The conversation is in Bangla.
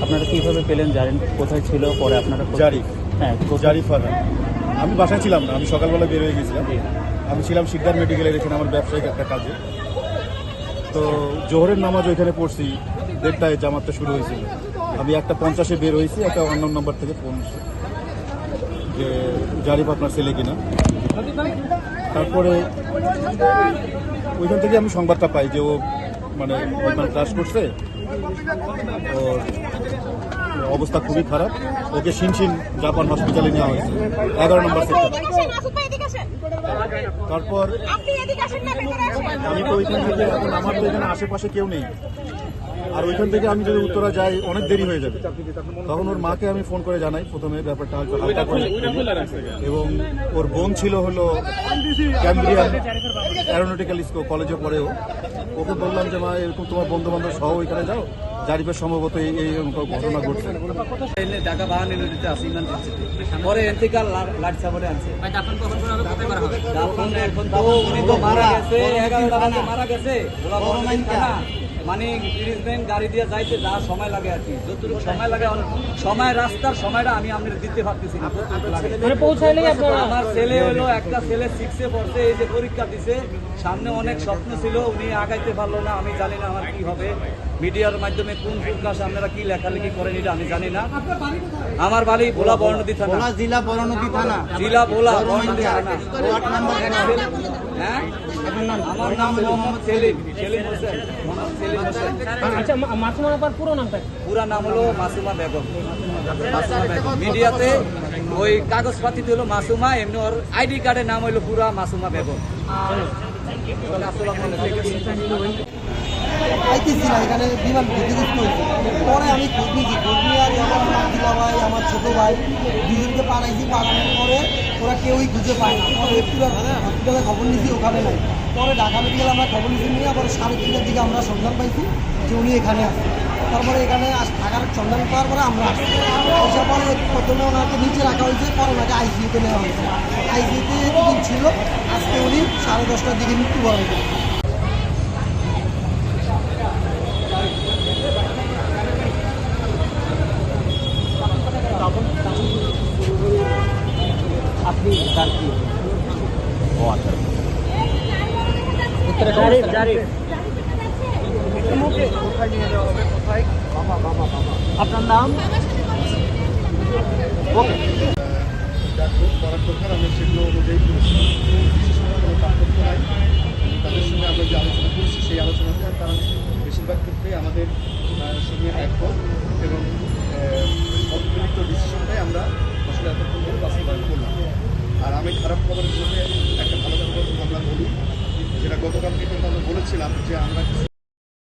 আপনারা কিভাবে পেলেন, জানেন কোথায় ছিল, পরে আপনারা জারি ফারহান। আমি বাসায় ছিলাম না, আমি সকালবেলা বের হয়ে গেছিলাম। আমি ছিলাম শিকদার মেডিকেলের এখানে আমার ব্যবসায়িক একটা কাজে। তো জোহরের নামাজ ওইখানে পড়ছি, 1:30টায় জামাতটা শুরু হয়েছিল। আমি 1:50-এ বের হয়েছি, একটা অন্য নম্বর থেকে ফোন যে জারিফ আপনার ছেলে কিনা। তারপরে ওইখান থেকে আমি সংবাদটা পাই যে ও মানে ওইখানে ক্লাস করছে, ওর অবস্থা খুবই খারাপ, ওকে শিনশিন জাপান হসপিটালে নেওয়া হয়েছে 11 নম্বর সেক্টর। তারপর আমি তো ওইখান থেকে, এখন আমার তো এখানে আশেপাশে কেউ নেই, আর ওইখান থেকে আমি যদি উত্তরা যাই অনেক দেরি হয়ে যাবে। তখন ওর মাকে আমি ফোন করে জানাই প্রথমে ব্যাপারটা হালকা করে, এবং ওর বোন ছিল হলো ক্যাম্ব্রিয়ান অ্যারোনটিক্যাল স্কুল কলেজে পড়েও। ওকে বললাম যে মা এরকম তোমার বন্ধু বান্ধব সহ ওইখানে যাও, জারিফের সম্ভবত এই ঘটনা ঘটছে। ঢাকা বাহানি নদীতে আসি পরে এনতিকাল লাটসা বলে আছে। এখন তো উনি তো মারা গেছে, 11টা বাজে মারা গেছে। মানে ট্রিটমেন্ট গাড়ি দিয়ে যাইতে যা সময় লাগে আর কি, যতটুকু সময় লাগে সময়, রাস্তার সময়টা আমি আপনাদের দিতে পারতেছি না। আমার ছেলে হলো, একটা ছেলে 6-এ পড়ছে, এই যে পরীক্ষা দিছে, সামনে অনেক স্বপ্ন ছিল, উনি আগাইতে পারলো না। আমি জানি না আমার কি হবে, মিডিয়ার মাধ্যমে কোন প্রকাশ আপনারা কি লেখালেখি করেন এটা আমি জানি না। আমার বাড়ি ভোলা বর্ণদী থানা, জেলা বরনদী থানা, জেলা ভোলা বর্ণদী থানা। হ্যাঁ, আমার নাম মোহাম্মদ সেলিম, সেলিম হোসেন, মোহাম্মদ সেলিম হোসেন। আচ্ছা, মাসুমার আপার পুরো নামটা? পুরা নাম হলো মাসুমা বেগম। মাসুমা বেগম মিডিয়াতে ওই কাগজপাতিতে হলো মাসুমা, এমনি ওর আইডি কার্ডের নাম হলো পুরা মাসুমা বেগম। এখানে বিমান ক্ষতিগ্রস্ত হয়েছে। পরে আমি খোঁজ নিয়েছি, খোঁজ নিয়ে আর আমার মাদিলা ভাই, আমার ছোট ভাই দুজনকে পাঠাইছি। পাঠানোর পরে ওরা কেউই খুঁজে পায় না। পরে পুরো হসপিটালে খবর নিয়েছি, ওখানে নাই। পরে ঢাকা মেডিকেলে আমরা খবর নিয়েছি, নিয়ে আবার 3:30টার দিকে আমরা সন্ধান পাইছি যে উনি এখানে আসেন। তারপরে এখানে থাকার সন্ধান পাওয়ার পরে আমরা আসি। আসার পরে প্রথমে ওনাকে নিচে রাখা হয়েছে, পরে ওনাকে আইসিইউতে নেওয়া হয়েছে। আইসিইউতে দুদিন ছিল, আজকে উনি 10:30টার দিকে মৃত্যুবরণ করেন। আপনি তার কি? ও আচ্ছা, আপনার নাম? করার দরকার আমরা সেগুলো অনুযায়ী করেছি, বিশেষ কোনো পার্থক্য নাই। তাদের সঙ্গে আমরা যে আলোচনা করেছি সেই আলোচনাতে তারা বেশিরভাগ ক্ষেত্রে আমাদের সঙ্গে একমত, এবং অতিরিক্ত ডিসিশনটাই আমরা আসলে এতক্ষণ ধরে বাস্তবায়ন করলাম। আর আমি খারাপ খবরের জন্য একটা ভালো খবর আমরা বলি, যেটা গতকাল কিন্তু আমরা বলেছিলাম যে আমরা